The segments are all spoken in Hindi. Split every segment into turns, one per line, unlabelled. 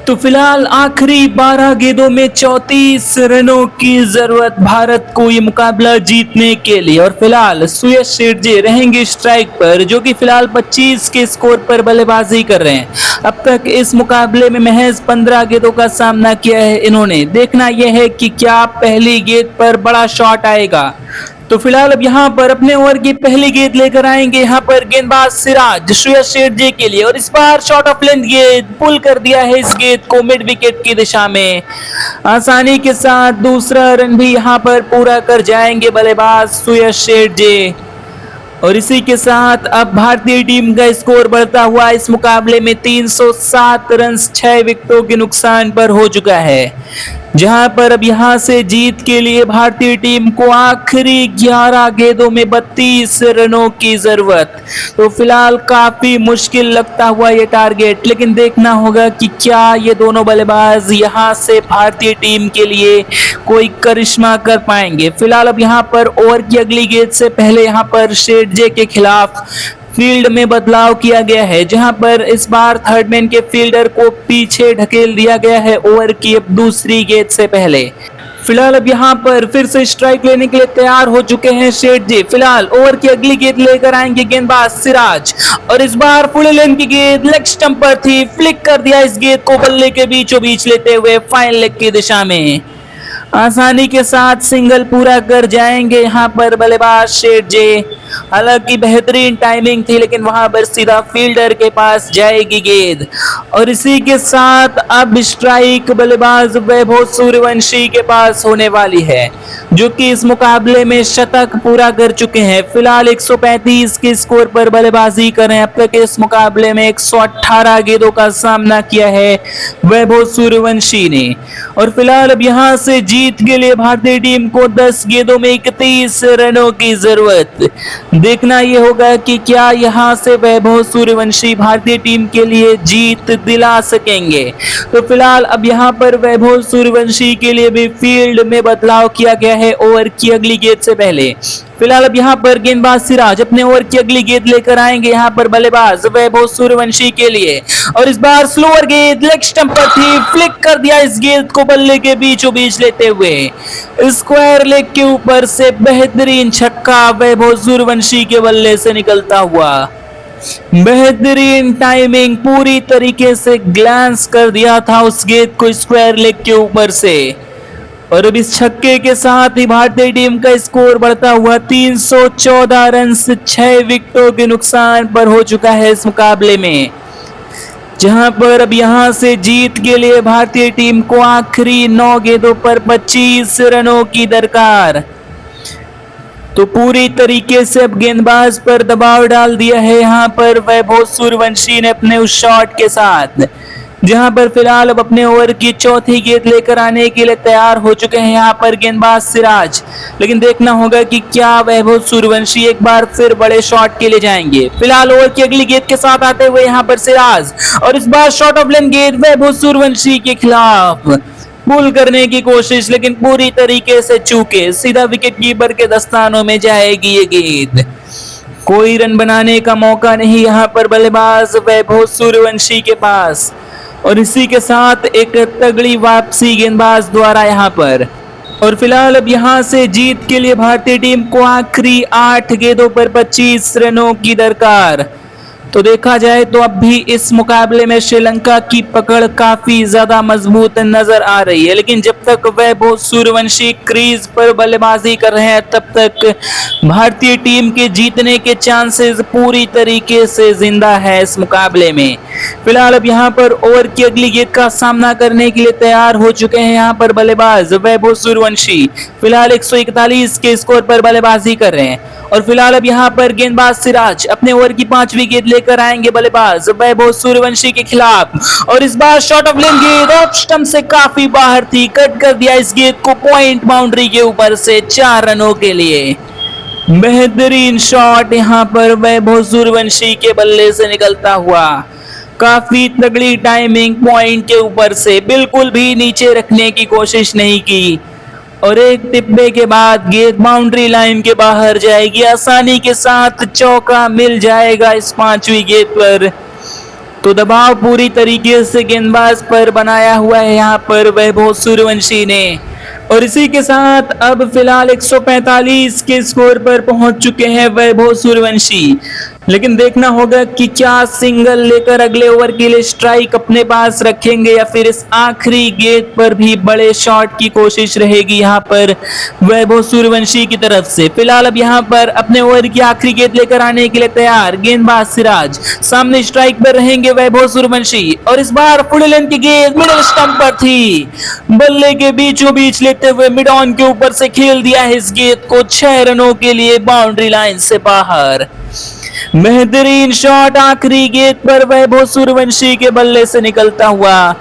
तो फिलहाल आखिरी 12 गेंदों में 34 रनों की जरूरत भारत को ये मुकाबला जीतने के लिए। और फिलहाल सुयश शेरजे रहेंगे स्ट्राइक पर, जो कि फिलहाल 25 के स्कोर पर बल्लेबाजी कर रहे हैं। अब तक इस मुकाबले में महज 15 गेंदों का सामना किया है इन्होंने। देखना यह है कि क्या पहली गेंद पर बड़ा शॉट आएगा। तो फिलहाल अब यहाँ पर अपने ओवर की पहली गेंद लेकर आएंगे यहाँ पर गेंदबाज सिराज सुयश शेरजे के लिए। और इस बार शॉट ऑफ लेंथ गेंद पुल कर दिया है इस गेंद को मिड विकेट की दिशा में। आसानी के साथ दूसरा रन भी यहाँ पर पूरा कर जाएंगे बल्लेबाज सुयश शेरजे। और इसी के साथ अब भारतीय टीम का स्कोर बढ़ता हुआ इस मुकाबले में 307 रन 6 विकेटों के नुकसान पर हो चुका है, जहां पर अब यहां से जीत के लिए भारतीय टीम को आखिरी 11 गेंदों में 32 रनों की जरूरत। तो फिलहाल काफी मुश्किल लगता हुआ ये टारगेट, लेकिन देखना होगा कि क्या ये दोनों बल्लेबाज यहां से भारतीय टीम के लिए कोई करिश्मा कर पाएंगे। फिलहाल अब यहां पर ओवर की अगली गेंद से पहले यहां पर शेरजे के खिलाफ फील्ड में बदलाव किया गया है, जहां पर इस बार थर्ड मैन के फील्डर को पीछे ढकेल दिया गया है ओवर की अब दूसरी गेंद से पहले। फिलहाल अब यहां पर फिर से स्ट्राइक लेने के लिए तैयार हो चुके हैं शेरजे। फिलहाल ओवर की अगली गेंद लेकर आएंगे गेंदबाज सिराज। और इस बार फुल लेंथ की गेंद लेग स्टंप पर थी, फ्लिक कर दिया इस गेंद को बल्ले के बीचों बीच लेते हुए फाइन लेग की दिशा में। आसानी के साथ सिंगल पूरा कर जाएंगे यहाँ पर बल्लेबाज शेरजे। हालांकि बेहतरीन टाइमिंग थी, लेकिन वहां पर सीधा फील्डर के पास जाएगी गेंद। और इसी के साथ अब स्ट्राइक बल्लेबाज वैभव सूर्यवंशी के पास होने वाली है, जो कि इस मुकाबले में शतक पूरा कर चुके हैं। फिलहाल 135 के स्कोर पर बल्लेबाजी कर रहे हैं। अब तक इस मुकाबले में 118 गेंदों का सामना किया है वैभव सूर्यवंशी ने। और फिलहाल अब यहां से जीत के लिए भारतीय टीम को 10 गेंदों में 31 रनों की जरूरत। देखना यह होगा कि क्या यहां से वैभव सूर्यवंशी भारतीय टीम के लिए जीत दिला सकेंगे। तो फिलहाल अब यहां पर वैभव सूर्यवंशी के लिए भी फील्ड में बदलाव किया गया है ओवर की अगली गेंद से पहले। फिलहाल अब यहां पर गेंदबाज सिराज अपने ओवर की अगली गेंद लेकर आएंगे यहां पर बल्लेबाज वैभव सूर्यवंशी के लिए। और इस बार स्लोअर गेंद लेग स्टंप पर थी, फ्लिक कर दिया इस गेंद को बल्ले के बीचों बीच लेते हुए स्क्वायर लेग के ऊपर से बेहतरीन छक्का वैभव सूर्यवंशी के बल्ले से निकलता हुआ। बेहतरीन टाइमिंग, पूरी तरीके से ग्लांस कर दिया था उस गेंद को स्क्वायर लेग के ऊपर से। और अब इस छक्के के साथ ही भारतीय टीम का स्कोर बढ़ता हुआ 314 रन 6 विकेटों के नुकसान पर हो चुका है इस मुकाबले में, जहां पर अब यहां से जीत के लिए भारतीय टीम को आखिरी 9 गेंदों पर 25 रनों की दरकार। तो पूरी तरीके से अब गेंदबाज पर दबाव डाल दिया है यहां पर वैभव सूर्यवंशी ने अपने उस शॉट के साथ, जहां पर फिलहाल अब अपने ओवर की चौथी गेंद लेकर आने के लिए तैयार हो चुके हैं यहां पर गेंदबाज सिराज। लेकिन देखना होगा कि क्या वैभव सूर्यवंशी एक बार फिर बड़े शॉट के लिए जाएंगे। फिलहाल ओवर की अगली गेंद के साथ आते हुए यहां पर सिराज। और इस बार शॉट ऑफ लेंथ गेंद वैभव सूर्यवंशी के खिलाफ पुल करने की कोशिश, लेकिन पूरी तरीके से चूके सीधा विकेट कीपर के दस्तानों में जाएगी ये गेंद। कोई रन बनाने का मौका नहीं यहां पर बल्लेबाज वैभव सूर्यवंशी के पास। और इसी के साथ एक तगड़ी वापसी गेंदबाज द्वारा यहां पर। और फिलहाल अब यहां से जीत के लिए भारतीय टीम को आखिरी 8 गेंदों पर 25 रनों की दरकार। तो देखा जाए तो अब भी इस मुकाबले में श्रीलंका की पकड़ काफी ज्यादा मजबूत नजर आ रही है, लेकिन जब तक वैभव सूर्यवंशी क्रीज पर बल्लेबाजी कर रहे हैं तब तक भारतीय टीम के जीतने के चांसेस पूरी तरीके से जिंदा है इस मुकाबले में। फिलहाल अब यहां पर ओवर की अगली गेंद का सामना करने के लिए तैयार हो चुके हैं यहां पर बल्लेबाज वैभव सूर्यवंशी। फिलहाल 141 के स्कोर पर बल्लेबाजी कर रहे हैं। और फिलहाल अब यहां पर गेंदबाज सिराज अपने ओवर की 5वीं गेंद लेकर आएंगे बल्लेबाज वैभव सूर्यवंशी के खिलाफ। और इस बार शॉट ऑफ लेंथ गेंद ऑफ स्टंप से काफी बाहर थी, कट कर दिया इस गेंद को पॉइंट बाउंड्री के ऊपर से 4 रनों के लिए। बेहतरीन शॉट यहां पर वैभव सूर्यवंशी के बल्ले से निकलता हुआ। काफी तगड़ी टाइमिंग, पॉइंट के ऊपर से बिल्कुल भी नीचे रखने की कोशिश नहीं की। और एक टिप्पे के बाद गेंद बाउंड्री लाइन के बाहर जाएगी। आसानी के साथ चौका मिल जाएगा इस 5वीं गेंद पर। तो दबाव पूरी तरीके से गेंदबाज पर बनाया हुआ है यहाँ पर वैभव सूर्यवंशी ने, और इसी के साथ अब फिलहाल 145 के स्कोर पर पहुंच चुके हैं वैभव सूर्यवंशी। लेकिन देखना होगा कि क्या सिंगल लेकर अगले ओवर के लिए स्ट्राइक अपने पास रखेंगे या फिर इस आखिरी गेंद पर भी बड़े शॉट की कोशिश रहेगी यहाँ पर वैभव सूर्यवंशी की तरफ से। फिलहाल अब यहाँ पर अपने ओवर की आखिरी गेंद लेकर आने के लिए तैयार गेंदबाज सिराज, सामने स्ट्राइक पर रहेंगे वैभव सूर्यवंशी, और इस बार फुल लेंथ की गेंद मिडिल स्टंप पर थी, बल्ले के बीचों बीच लेते हुए मिड ऑन के ऊपर से खेल दिया है इस गेंद को 6 रनों के लिए बाउंड्री लाइन से बाहर। बेहतरीन शॉट आखिरी गेंद पर वैभव सूर्यवंशी के बल्ले से निकलता हुआ,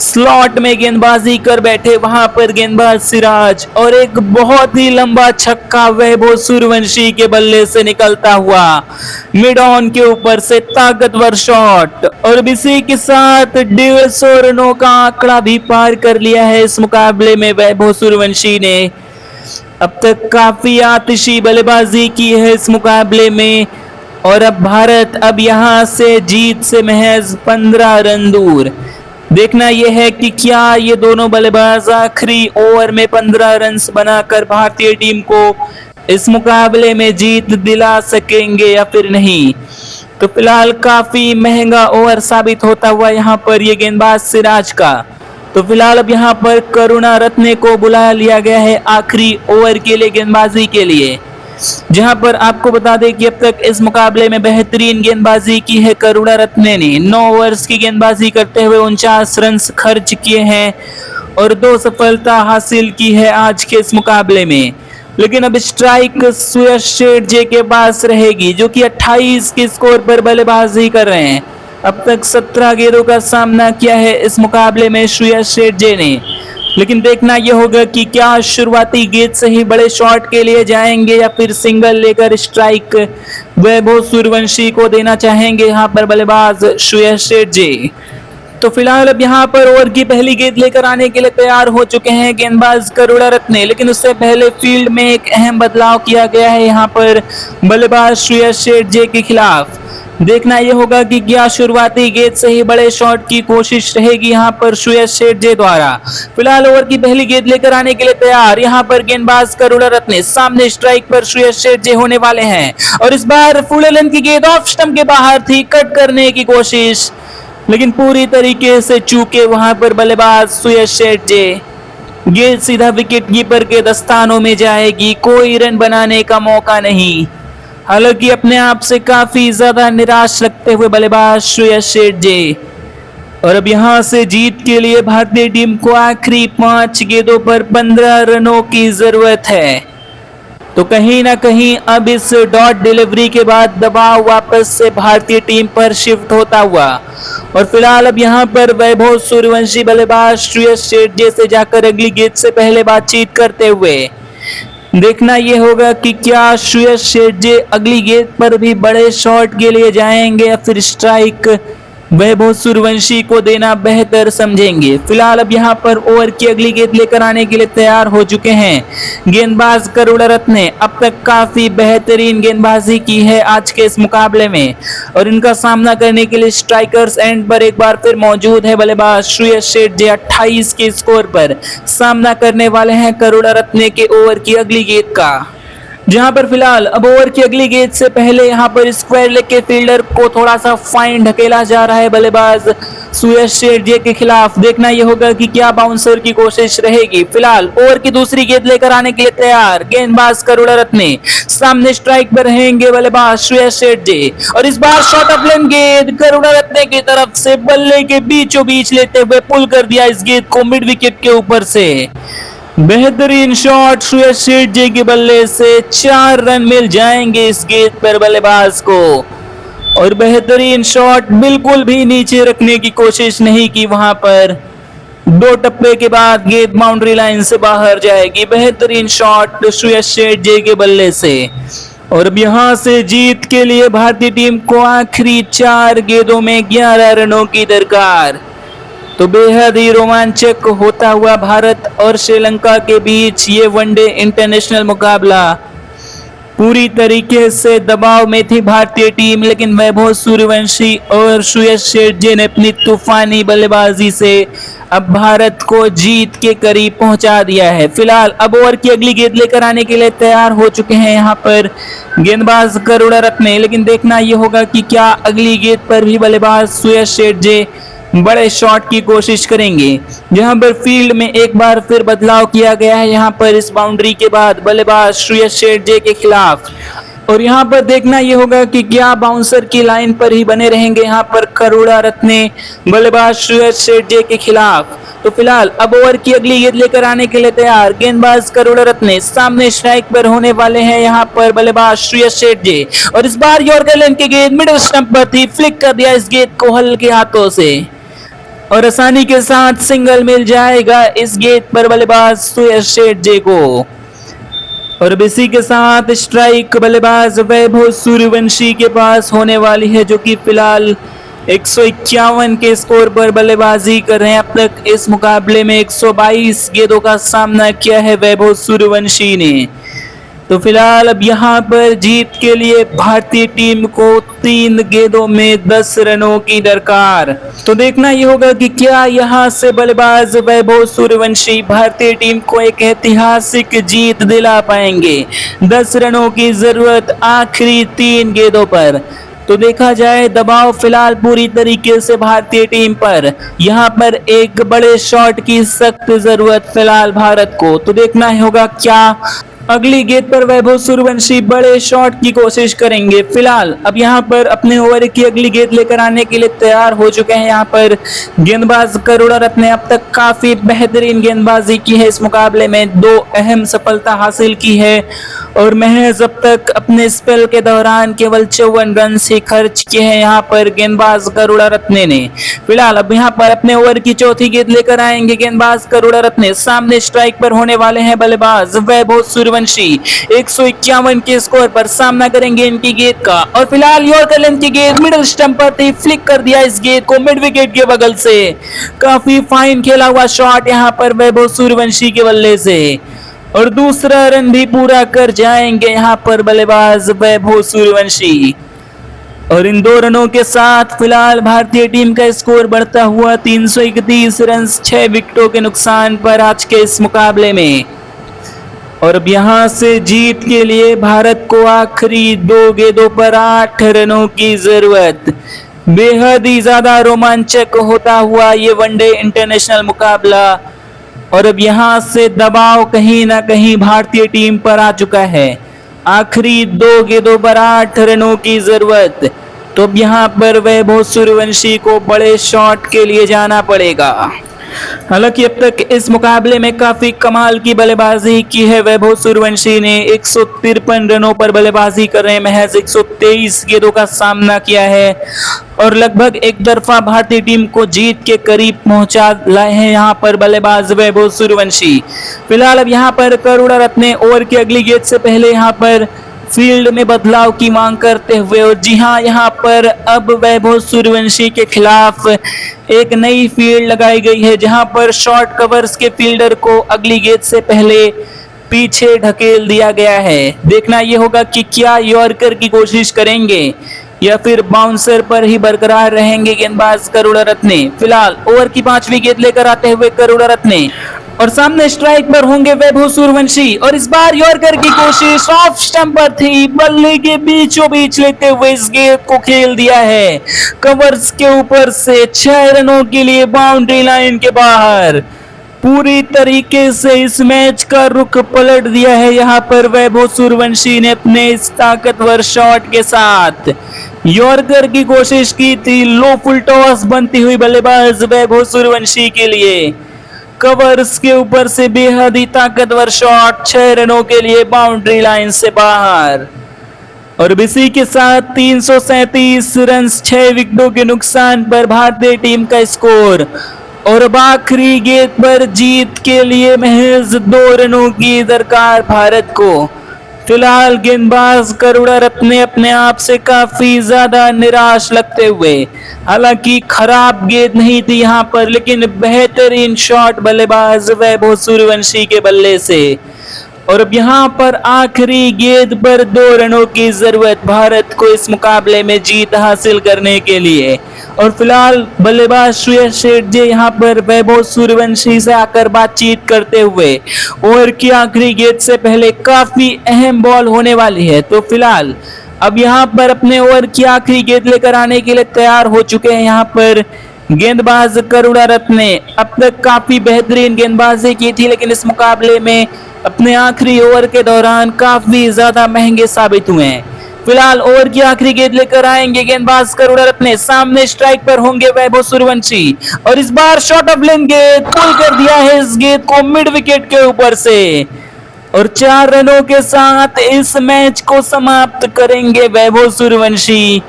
स्लॉट में गेंदबाजी कर बैठे वहां पर गेंदबाज सिराज, और एक बहुत ही लंबा छक्का वैभव सूर्यवंशी के बल्ले से निकलता हुआ मिड ऑन के ऊपर से ताकतवर शॉट, और इसी के साथ 150 रनों का आंकड़ा भी पार कर लिया है इस मुकाबले में वैभव सूर्यवंशी ने। अब तक काफी आतिशी बल्लेबाजी की है इस मुकाबले में, और अब भारत अब यहां से जीत से महज 15 रन दूर। देखना यह है कि क्या ये दोनों बल्लेबाज आखिरी ओवर में 15 रन बनाकर भारतीय टीम को इस मुकाबले में जीत दिला सकेंगे या फिर नहीं। तो फिलहाल काफी महंगा ओवर साबित होता हुआ यहाँ पर ये गेंदबाज सिराज का। तो फिलहाल अब यहाँ पर करुणा रत्ने को बुला लिया गया है आखिरी ओवर के लिए गेंदबाजी के लिए, जहां पर आपको बता दें कि अब तक इस मुकाबले में बेहतरीन गेंदबाजी की है करुणा रत्ने ने। 9 ओवर्स की गेंदबाजी करते हुए 49 रन खर्च किए हैं और 2 सफलता हासिल की है आज के इस मुकाबले में। लेकिन अब स्ट्राइक सुयश शेरजे के पास रहेगी, जो कि 28 के स्कोर पर बल्लेबाजी कर रहे हैं। अब तक 17 गेंदों का सामना किया है इस मुकाबले में सुयश शेरजे ने। लेकिन देखना यह होगा कि क्या शुरुआती गेंद से ही बड़े शॉट के लिए जाएंगे या फिर सिंगल लेकर स्ट्राइक वैभव सूर्यवंशी को देना चाहेंगे यहाँ पर बल्लेबाज सुयश शेरजे। तो फिलहाल अब यहाँ पर ओवर की पहली गेंद लेकर आने के लिए तैयार हो चुके हैं गेंदबाज करुणा रत्ने। लेकिन उससे पहले फील्ड में एक अहम बदलाव किया गया है यहाँ पर बल्लेबाज सुयश शेरजे के खिलाफ। देखना यह होगा कि क्या शुरुआती गेंद से ही बड़े शॉट की कोशिश रहेगी यहाँ पर सुयश शेरजे द्वारा। फिलहाल ओवर की पहली गेंद लेकर आने के लिए तैयार यहाँ पर गेंदबाज करुणा रत्ने, सामने स्ट्राइक पर सुयश शेरजे होने वाले हैं, और इस बार फुल लेंथ की गेंद ऑफ स्टंप के बाहर थी, कट करने की कोशिश लेकिन पूरी तरीके से चूके वहां पर बल्लेबाज सुयश शेरजे। गेंद सीधा विकेट कीपर के दस्तानों में जाएगी, कोई रन बनाने का मौका नहीं। हालांकि अपने आप से काफी ज्यादा निराश लगते हुए बल्लेबाज सुयश शेरजे। और अब यहां से जीत के लिए भारतीय टीम को आखिरी 5 गेंदों पर 15 रनों की जरूरत है। तो कहीं ना कहीं अब इस डॉट डिलीवरी के बाद दबाव वापस से भारतीय टीम पर शिफ्ट होता हुआ, और फिलहाल अब यहां पर वैभव सूर्यवंशी बल्लेबाज सुयश शेरजे से जाकर अगली गेंद से पहले बातचीत करते हुए। देखना यह होगा कि क्या सुयश शेरजे अगली गेंद पर भी बड़े शॉट के लिए जाएंगे या फिर स्ट्राइक वैभव सूर्यवंशी को देना बेहतर समझेंगे। फिलहाल अब यहाँ पर ओवर की अगली गेंद लेकर आने के लिए तैयार हो चुके हैं गेंदबाज करुणा रत्ने। अब तक काफी बेहतरीन गेंदबाजी की है आज के इस मुकाबले में, और इनका सामना करने के लिए स्ट्राइकर्स एंड पर एक बार फिर मौजूद है बल्लेबाज सुयश शेरजे। 28 के स्कोर पर सामना करने वाले हैं करुणा रत्ने के ओवर की अगली गेंद का, जहां पर फिलहाल अब ओवर की अगली गेंद से पहले यहां पर स्क्वायर लेग के फील्डर को थोड़ा सा फाइन ढकेला जा रहा है बल्लेबाज सुयश शेरजे के खिलाफ। देखना यह होगा कि क्या बाउंसर की कोशिश रहेगी। फिलहाल ओवर की दूसरी गेंद लेकर आने के लिए तैयार गेंदबाज करुणा रत्ने, सामने स्ट्राइक पर रहेंगे बल्लेबाज सुयश शेरजे, और इस बार शॉट ऑफ लेंथ गेंद करुणा रत्ने की तरफ से बल्ले के बीचों बीच लेते हुए पुल कर दिया इस गेंद को मिड विकेट के ऊपर से। बेहतरीन शॉट सुयश शेरजे के बल्ले से 4 रन मिल जाएंगे इस गेंद पर बल्लेबाज को, और बेहतरीन शॉट बिल्कुल भी नीचे रखने की कोशिश नहीं की वहां पर। 2 टप्पे के बाद गेंद बाउंड्री लाइन से बाहर जाएगी। बेहतरीन शॉट सुयश शेरजे के बल्ले से, और अब यहां से जीत के लिए भारतीय टीम को आखिरी 4 गेंदों में 11 रनों की दरकार। तो बेहद ही रोमांचक होता हुआ भारत और श्रीलंका के बीच ये वनडे इंटरनेशनल मुकाबला पूरी तरीके से दबाव में थी भारतीय टीम, लेकिन वैभव सूर्यवंशी और श्रेयस शेरजे ने अपनी तूफानी बल्लेबाजी से अब भारत को जीत के करीब पहुंचा दिया है। फिलहाल अब ओवर की अगली गेंद लेकर आने के लिए तैयार हो चुके हैं यहाँ पर गेंदबाज करुणारत्ने, लेकिन देखना यह होगा कि क्या अगली गेंद पर भी बल्लेबाज श्रेयस शेरजे बड़े शॉट की कोशिश करेंगे। जहां पर फील्ड में एक बार फिर बदलाव किया गया है यहां पर इस बाउंड्री के बाद बल्लेबाज श्रेयस शेरजे के खिलाफ, और यहां पर देखना यह होगा कि क्या बाउंसर की लाइन पर ही बने रहेंगे यहां पर करुणारत्ने बल्लेबाज श्रेयस शेरजे के खिलाफ। तो फिलहाल अब ओवर की अगली गेंद लेकर आने के लिए तैयार गेंदबाज करुणारत्ने, सामने स्ट्राइक पर होने वाले हैं यहां पर बल्लेबाज श्रेयस शेरजे, और इस बार यॉर्कर लेन की गेंद मिडिल स्टंप पर थी, फ्लिक कर दिया इस गेंद को हल्के हाथों से और आसानी के साथ सिंगल मिल जाएगा इस गेंद पर बल्लेबाज श्रेयस शेरजे को। और अब इसी के साथ स्ट्राइक बल्लेबाज वैभव सूर्यवंशी के पास होने वाली है, जो कि फिलहाल 151 के स्कोर पर बल्लेबाजी कर रहे हैं। अब तक इस मुकाबले में 122 गेंदों का सामना किया है वैभव सूर्यवंशी ने। तो फिलहाल अब यहां पर जीत के लिए भारतीय टीम को 3 गेंदों में 10 रनों की दरकार। तो देखना यह होगा कि क्या यहां से बल्लेबाज वैभव सूर्यवंशी भारतीय टीम को एक ऐतिहासिक जीत दिला पाएंगे। 10 रनों की जरूरत आखिरी 3 गेंदों पर। तो देखा जाए दबाव फिलहाल पूरी तरीके से भारतीय टीम पर, यहां पर एक बड़े शॉट की सख्त जरूरत फिलहाल भारत को। तो देखना होगा क्या अगली गेंद पर वैभव सूर्यवंशी बड़े शॉट की कोशिश करेंगे। फिलहाल अब यहां पर अपने ओवर की अगली गेंद लेकर आने के लिए तैयार हो चुके हैं यहां पर गेंदबाज करुणारत्ने। अब तक काफी बेहतरीन गेंदबाजी की है इस मुकाबले में, 2 अहम सफलता हासिल की है और महज अब तक अपने स्पेल के दौरान केवल 54 रन ही खर्च किए हैं यहां पर गेंदबाज करुणारत्ने ने। फिलहाल अब यहां पर अपने ओवर की चौथी गेंद लेकर आएंगे गेंदबाज करुणारत्ने, सामने स्ट्राइक पर होने वाले हैं बल्लेबाज वैभव सूर्यवंशी। 151 के स्कोर पर सामना करेंगे इनकी गेंद का, और फिलहाल यॉर्कर लेंथ की गेंद मिडिल स्टंप पर थी, फ्लिक कर दिया इस गेंद को मिड विकेट के बगल से। काफी फाइन खेला हुआ शॉट यहां पर वैभव सूर्यवंशी के बल्ले से, और दूसरा रन भी पूरा कर जाएंगे यहां पर बल्लेबाज वैभव सूर्यवंशी। और इन 2 रनों के साथ फिलहाल भारतीय टीम का स्कोर बढ़ता हुआ 331 रन 6 विकेटों के नुकसान पर आज के इस मुकाबले में। और अब यहां से जीत के लिए भारत को आखिरी 2 गेंदों पर 8 रनों की जरूरत। बेहद ही ज्यादा रोमांचक होता हुआ ये वनडे इंटरनेशनल मुकाबला, और अब यहां से दबाव कहीं ना कहीं भारतीय टीम पर आ चुका है। आखिरी 2 गेंदों पर 8 रनों की जरूरत। तो अब यहां पर वैभव सूर्यवंशी को बड़े शॉट के लिए जाना पड़ेगा। हालांकि अब तक इस मुकाबले में काफी कमाल की बल्लेबाजी की है वैभव सूर्यवंशी ने। 153 रनों पर बल्लेबाजी कर रहे हैं, महज 123 गेंदों का सामना किया है और लगभग एक तरफा भारतीय टीम को जीत के करीब पहुंचा लाए हैं यहां पर बल्लेबाज वैभव सूर्यवंशी। फिलहाल अब यहां पर करुणारत्ने ओवर की अगली गेंद से पहले यहां पर फील्ड में बदलाव की मांग करते हुए, और जी हां यहां पर अब वैभव सूर्यवंशी के खिलाफ एक नई फील्ड लगाई गई है, जहां पर शॉर्ट कवर्स के फील्डर को अगली गेंद से पहले पीछे ढकेल दिया गया है। देखना यह होगा कि क्या यॉर्कर की कोशिश करेंगे या फिर बाउंसर पर ही बरकरार रहेंगे गेंदबाज करुणारत्ने। फिलहाल ओवर की 5वीं गेंद लेकर आते हुए करुणारत्ने, और सामने स्ट्राइक पर होंगे वैभव सूर्यवंशी, और इस बार यॉर्कर की कोशिश ऑफ स्टंप पर थी, बल्ले के बीचों बीच लेते हुए इस गेंद को खेल दिया है कवर्स के ऊपर से। 6 रनों के लिए बाउंड्री लाइन के बाहर। पूरी तरीके से इस मैच का रुख पलट दिया है यहां पर वैभव सूर्यवंशी ने अपने इस ताकतवर शॉट के साथ। यॉर्कर की कोशिश की थी, लो फुल टॉस बनती हुई बल्लेबाज वैभव सूर्यवंशी के लिए। कवर्स के ऊपर से बेहद ही ताकतवर शॉट, 6 रनों के लिए बाउंड्री लाइन से बाहर। और इसी के साथ 337 रन 6 विकेटों के नुकसान पर भारतीय टीम का स्कोर। और अब आखिरी गेंद पर जीत के लिए महज 2 रनों की दरकार भारत को। फिलहाल गेंदबाज करुणारत्ने अपने आप से काफी ज्यादा निराश लगते हुए, हालांकि खराब गेंद नहीं थी यहां पर, लेकिन बेहतरीन शॉट बल्लेबाज वैभव सूर्यवंशी के बल्ले से। और अब यहाँ पर आखिरी गेंद पर 2 रनों की जरूरत भारत को इस मुकाबले में जीत हासिल करने के लिए। और फिलहाल बल्लेबाज श्रेयस शेट्टी यहाँ पर वैभव सूर्यवंशी से आकर बातचीत करते हुए ओवर की आखिरी गेंद से पहले काफी अहम बॉल होने वाली है, तो फिलहाल अब यहाँ पर अपने ओवर की आखिरी गेंद लेकर आने के लिए तैयार हो चुके हैं यहाँ पर गेंदबाज करुणारत्ने ने। अब तक काफी बेहतरीन गेंदबाजी की थी, लेकिन इस मुकाबले में अपने आखिरी ओवर के दौरान काफी ज्यादा महंगे साबित हुए हैं। फिलहाल ओवर की आखिरी गेंद लेकर आएंगे गेंदबाज करुणारत्ने, सामने स्ट्राइक पर होंगे वैभव सूर्यवंशी और इस बार शॉट ऑफ लेंथ गेंद पुल कर दिया है इस गेंद को मिड विकेट के ऊपर से और 4 रनों के साथ इस मैच को समाप्त करेंगे वैभव सूर्यवंशी।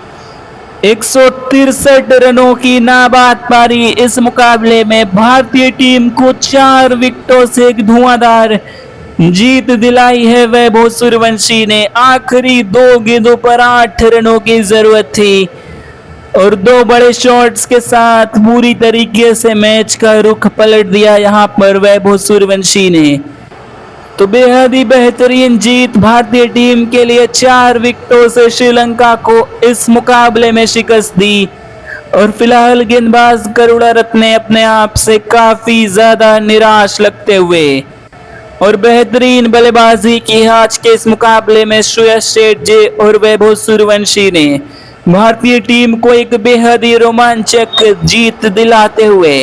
163 रनों की नाबाद पारी इस मुकाबले में भारतीय टीम को 4 विकेटों से एक धुआंधार जीत दिलाई है वैभव सूर्यवंशी ने। आखिरी 2 गेंदों पर 8 रनों की जरूरत थी और 2 बड़े शॉट्स के साथ पूरी तरीके से मैच का रुख पलट दिया यहां पर वैभव सूर्यवंशी ने। तो बेहद ही बेहतरीन जीत भारतीय टीम के लिए, 4 विकेटों से श्रीलंका को इस मुकाबले में शिकस्त दी। और फिलहाल गेंदबाज करुणारत्ने ने अपने आप से काफी ज्यादा निराश लगते हुए और बेहतरीन बल्लेबाजी की आज के इस मुकाबले में श्रेयस शेट्टी और वैभव सूर्यवंशी ने भारतीय टीम को एक बेहद ही रोमांचक जीत दिलाते हुए